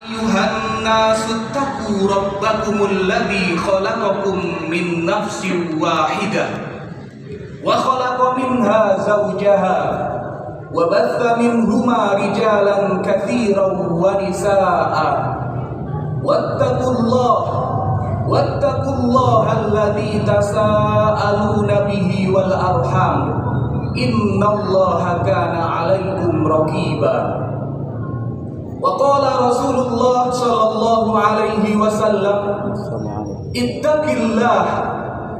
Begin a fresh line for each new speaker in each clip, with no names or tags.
Ayuhan nasu taqu rabbakumul ladzi khalaqakum min nafsin wahidah wa khalaqa minha zawjaha wa batha minhuma rijalan katsiran wa nisaa'a wattaqullaha alladzi tasaaluna bihi wal arham innallaha kana 'alaikum raqiba. Wa qala Rasulullah sallallahu alaihi wasallam,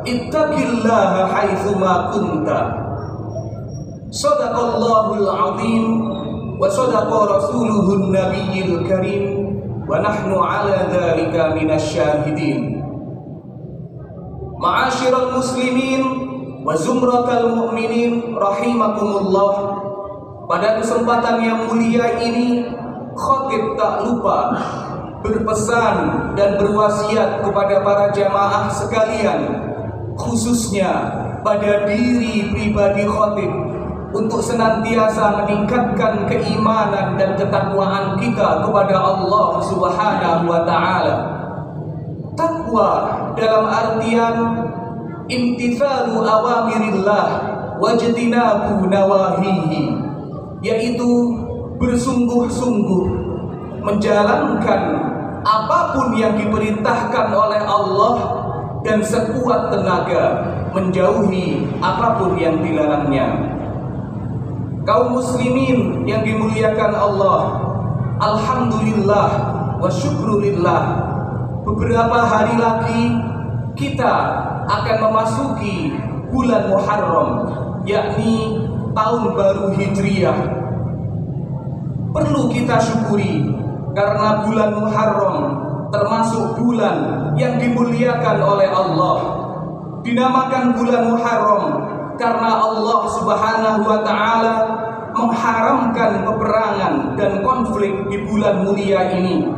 ittaqillaha haitsu ma kunta. Shadaqallahul azim wa shadaqa rasuluhun nabiyyil karim wa nahnu ala dzalika minasyahidin. Ma'asyiral muslimin wa zumratal mu'minin rahimakumullah. Pada kesempatan yang mulia ini, khatib tak lupa berpesan dan berwasiat kepada para jamaah sekalian, khususnya pada diri pribadi khatib, untuk senantiasa meningkatkan keimanan dan ketakwaan kita kepada Allah Subhanahu wa ta'ala. Takwa dalam artian imtithalu awamirillah wajtinabu nawahihi, yaitu bersungguh-sungguh menjalankan apapun yang diperintahkan oleh Allah dan sekuat tenaga menjauhi apapun yang dilarangnya. Kaum muslimin yang dimuliakan Allah, alhamdulillah wa syukrulillah, beberapa hari lagi kita akan memasuki bulan Muharram, yakni tahun baru Hijriah. Perlu kita syukuri karena bulan Muharram termasuk bulan yang dimuliakan oleh Allah. Dinamakan bulan Muharram karena Allah Subhanahu wa ta'ala mengharamkan peperangan dan konflik di bulan mulia ini.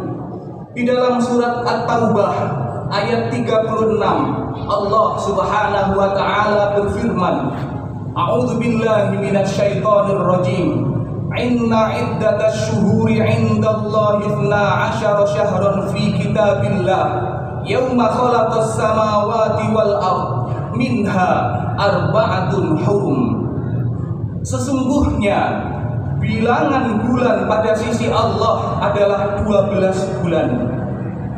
Di dalam surat At-Taubah ayat 36, Allah Subhanahu wa ta'ala berfirman, A'udzu billahi minasyaitonir rajim. Inna iddatash syuhuri 'indallahi 12 syahran fi kitabillah yauma khalaqas samawati wal ardh minha arba'atun hurum. Sesungguhnya bilangan bulan pada sisi Allah adalah 12 bulan.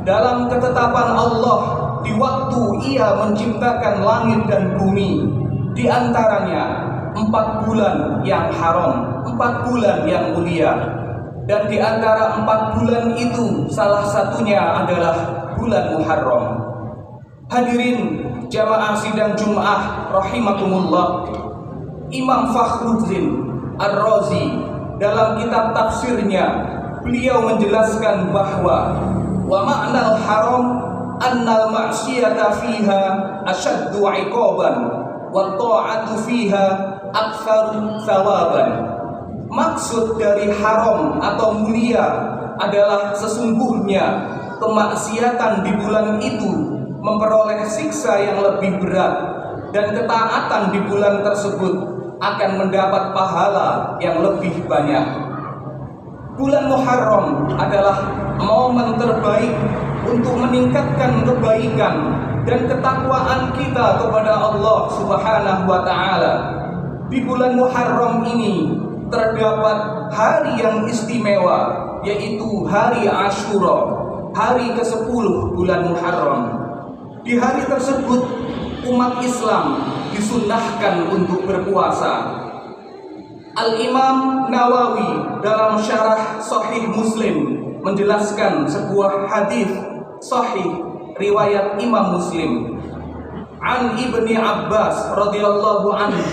Dalam ketetapan Allah di waktu Ia menciptakan langit dan bumi, di antaranya 4 bulan yang haram, 4 bulan yang mulia. Dan di antara 4 bulan itu salah satunya adalah bulan Muharram. Hadirin jamaah sidang Jum'ah rahimakumullah, Imam Fakhruddin Ar-Razi dalam kitab tafsirnya, beliau menjelaskan bahwa wa ma'nal haram annal ma'siyata fiha ashaddu 'iqaban wa ta'atu fiha aktsaru thawaban. Maksud dari haram atau mulia adalah sesungguhnya kemaksiatan di bulan itu memperoleh siksa yang lebih berat, dan ketaatan di bulan tersebut akan mendapat pahala yang lebih banyak. Bulan Muharram adalah momen terbaik untuk meningkatkan kebaikan dan ketakwaan kita kepada Allah Subhanahu wa ta'ala. Di bulan Muharram ini terdapat hari yang istimewa, yaitu hari Asyura, hari ke-10 bulan Muharram. Di hari tersebut umat Islam disunnahkan untuk berpuasa. Al-Imam Nawawi dalam syarah Sahih Muslim menjelaskan sebuah hadis sahih riwayat Imam Muslim. An Ibni Abbas radhiyallahu anhu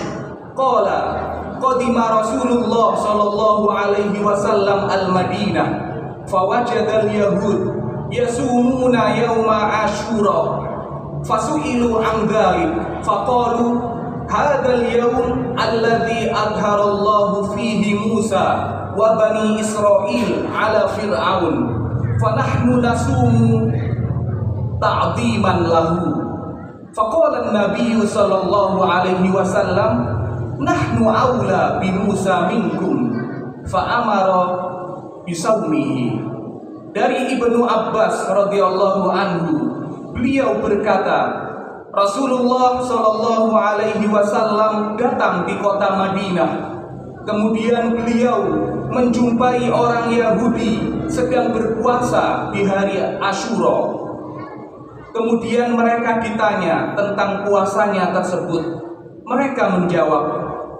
qala qadima Rasulullah sallallahu alaihi wasallam al-Madinah fawajada al-yahud yasumuna yawma Asyura fasu'ilu an dzalik faqalu hadzal yawm alladzi adharallahu fihi Musa wa bani Israil ala fir'aun fanahnu nasumu ta'dhiman lahu. Faqala an-nabiy sallallahu alaihi wasallam nahnu aula bi Musa minkum fa amara bisaumihi. Dari Ibnu Abbas radhiyallahu anhu, beliau berkata, Rasulullah Shallallahu Alaihi Wasallam datang di kota Madinah. Kemudian beliau menjumpai orang Yahudi sedang berpuasa di hari Asyura. Kemudian mereka ditanya tentang puasanya tersebut. Mereka menjawab,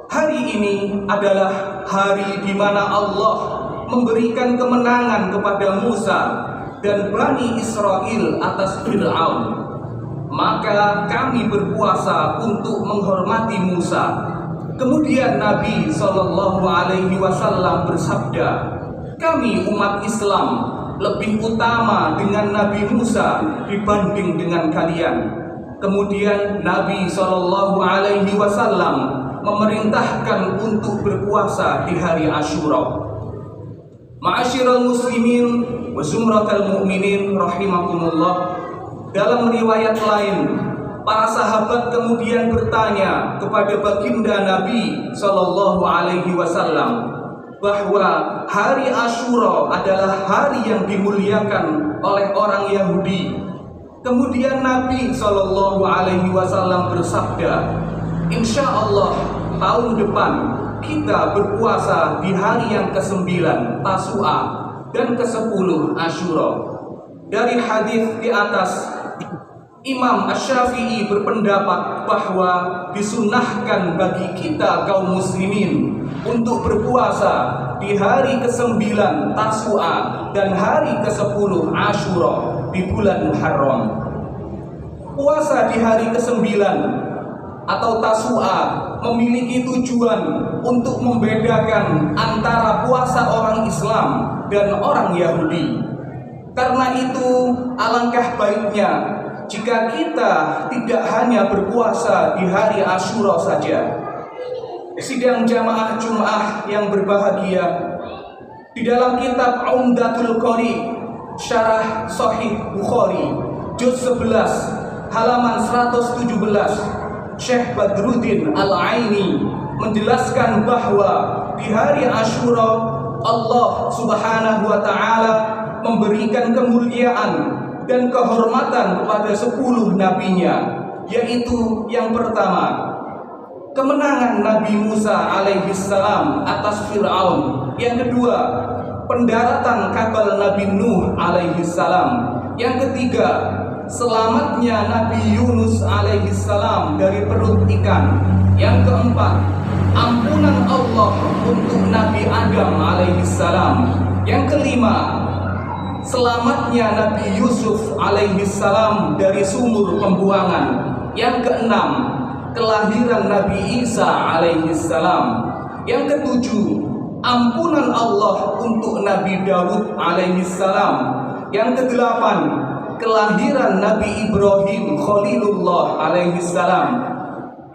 hari ini adalah hari di mana Allah memberikan kemenangan kepada Musa dan Bani Israel atas Fir'aun. Maka kami berpuasa untuk menghormati Musa. Kemudian Nabi Shallallahu Alaihi Wasallam bersabda, kami umat Islam lebih utama dengan Nabi Musa dibanding dengan kalian. Kemudian Nabi Shallallahu Alaihi Wasallam memerintahkan untuk berpuasa di hari Asyura. Ma'asyiral muslimin wa zumratal mu'minin rahimakumullah. Dalam riwayat lain, para sahabat kemudian bertanya kepada baginda Nabi Shallallahu Alaihi Wasallam bahwa hari Asyura adalah hari yang dimuliakan oleh orang Yahudi. Kemudian Nabi Shallallahu Alaihi Wasallam bersabda, insya Allah tahun depan kita berpuasa di hari yang ke-9 Tasu'a dan ke-10 Asyura. Dari hadis di atas, Imam Asy-Syafi'i berpendapat bahwa disunnahkan bagi kita kaum muslimin untuk berpuasa di hari ke-9 Tasu'a dan hari ke-10 Asyura di bulan Muharram. Puasa di hari ke-9 atau Tasu'a memiliki tujuan untuk membedakan antara puasa orang Islam dan orang Yahudi. Karena itu alangkah baiknya jika kita tidak hanya berpuasa di hari Asyura saja. Sidang jamaah Jum'ah yang berbahagia, di dalam kitab Umdatul Qari Syarah Sahih Bukhari juz 11 halaman 117, Syekh Badruddin Al-Aini menjelaskan bahwa di hari Asyura Allah Subhanahu wa taala memberikan kemuliaan dan kehormatan kepada 10 nabinya, yaitu yang pertama, kemenangan Nabi Musa alaihissalam atas Fir'aun. Yang kedua, pendaratan kapal Nabi Nuh alaihissalam. Yang ketiga, selamatnya Nabi Yunus alaihissalam dari perut ikan. Yang keempat, ampunan Allah untuk Nabi Adam alaihissalam. Yang kelima, selamatnya Nabi Yusuf alaihissalam dari sumur pembuangan. Yang keenam, kelahiran Nabi Isa alaihissalam. Yang ketujuh, ampunan Allah untuk Nabi Daud alaihissalam. Yang kedelapan, kelahiran Nabi Ibrahim Khalilullah alaihissalam.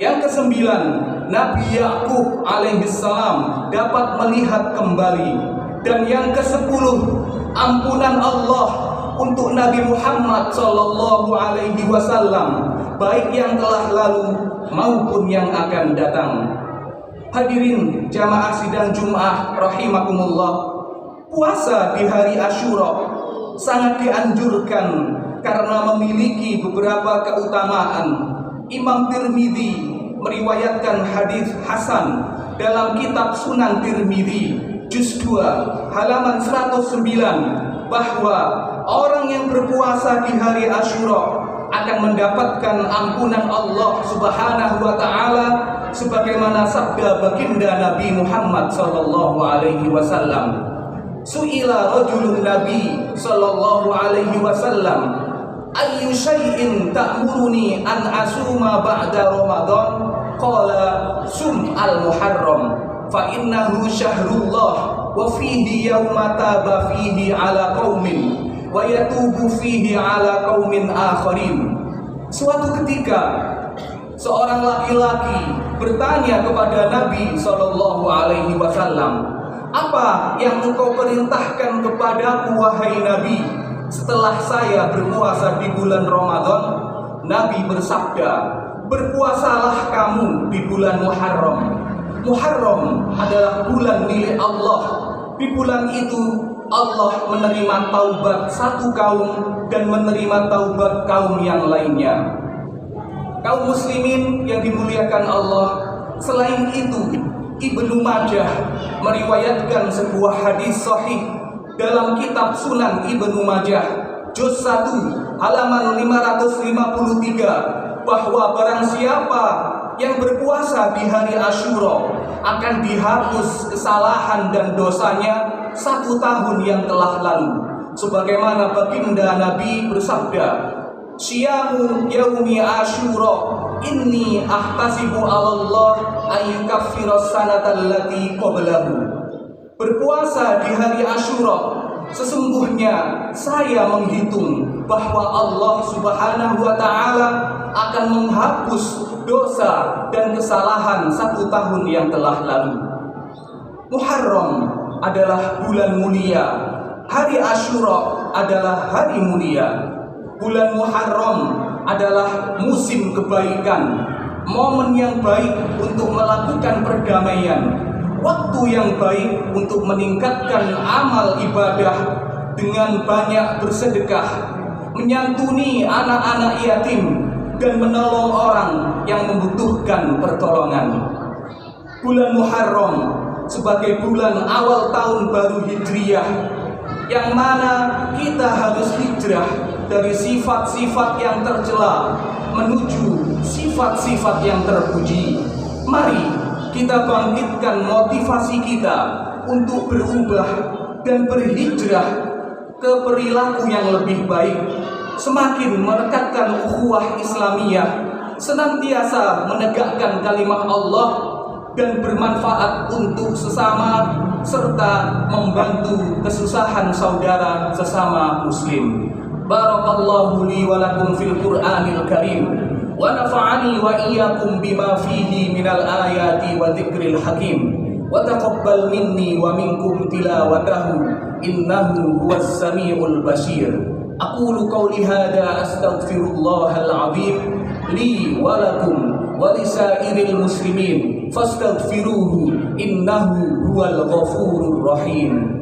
Yang kesembilan, Nabi Yakub alaihissalam dapat melihat kembali. Dan yang ke-10, ampunan Allah untuk Nabi Muhammad sallallahu alaihi wasallam, baik yang telah lalu maupun yang akan datang. Hadirin jamaah sidang Jum'ah rahimakumullah, puasa di hari Asyura sangat dianjurkan karena memiliki beberapa keutamaan. Imam Tirmidzi meriwayatkan hadis hasan dalam kitab Sunan Tirmidzi juz 2 halaman 109 bahwa orang yang berpuasa di hari Asyura akan mendapatkan ampunan Allah Subhanahu wa taala sebagaimana sabda baginda Nabi Muhammad sallallahu alaihi wasallam. Su'ila rajulun Nabi sallallahu alaihi wasallam, ayyu syai'in ta'muruni an asuma ba'da Ramadan? Qala sum al-Muharram fa innahu syahrullah wa fihi yawma taba fihi ala qaumin wa yatubu fihi ala qaumin akharin. Suatu ketika seorang laki-laki bertanya kepada Nabi sallallahu alaihi wasallam, apa yang engkau perintahkan kepadaku wahai Nabi setelah saya berpuasa di bulan Ramadan? Nabi bersabda, berpuasalah kamu di bulan Muharram. Muharram adalah bulan milik Allah. Di bulan itu Allah menerima taubat satu kaum dan menerima taubat kaum yang lainnya. Kaum muslimin yang dimuliakan Allah, selain itu Ibnu Majah meriwayatkan sebuah hadis sahih dalam kitab Sunan Ibnu Majah juz 1 halaman 553 bahwa barang siapa yang berpuasa di hari Asyura akan dihapus kesalahan dan dosanya 1 tahun yang telah lalu, sebagaimana baginda Nabi bersabda, "Syiamu yaumi Asyura inni ahtasibu 'alallah ayyukaffiras sanatal lati qablahu." Berpuasa di hari Asyura, sesungguhnya saya menghitung bahwa Allah Subhanahu wa ta'ala akan menghapus dosa dan kesalahan 1 tahun yang telah lalu. Muharram adalah bulan mulia, hari Asyura adalah hari mulia. Bulan Muharram adalah musim kebaikan, momen yang baik untuk melakukan perdamaian, waktu yang baik untuk meningkatkan amal ibadah dengan banyak bersedekah, menyantuni anak-anak yatim, dan menolong orang yang membutuhkan pertolongan. Bulan Muharram sebagai bulan awal tahun baru Hijriyah, yang mana kita harus hijrah dari sifat-sifat yang tercela menuju sifat-sifat yang terpuji. Mari kita bangkitkan motivasi kita untuk berubah dan berhijrah ke perilaku yang lebih baik, semakin merekatkan ukhuwah Islamiyah, senantiasa menegakkan kalimat Allah dan bermanfaat untuk sesama serta membantu kesusahan saudara sesama muslim. Barakallahu li wa lakum fil Qur'anil Karim wa nafa'ani wa iyyakum bima fihi minal ayati wa dzikril hakim wa taqabbal minni wa minkum tilawatahu innahu huwas samiul basir. Aqulu qawli hadza astaghfirullahal azim li wa lakum wa lisairil muslimin fastaghfiruhu innahu huwal ghafurur rahim.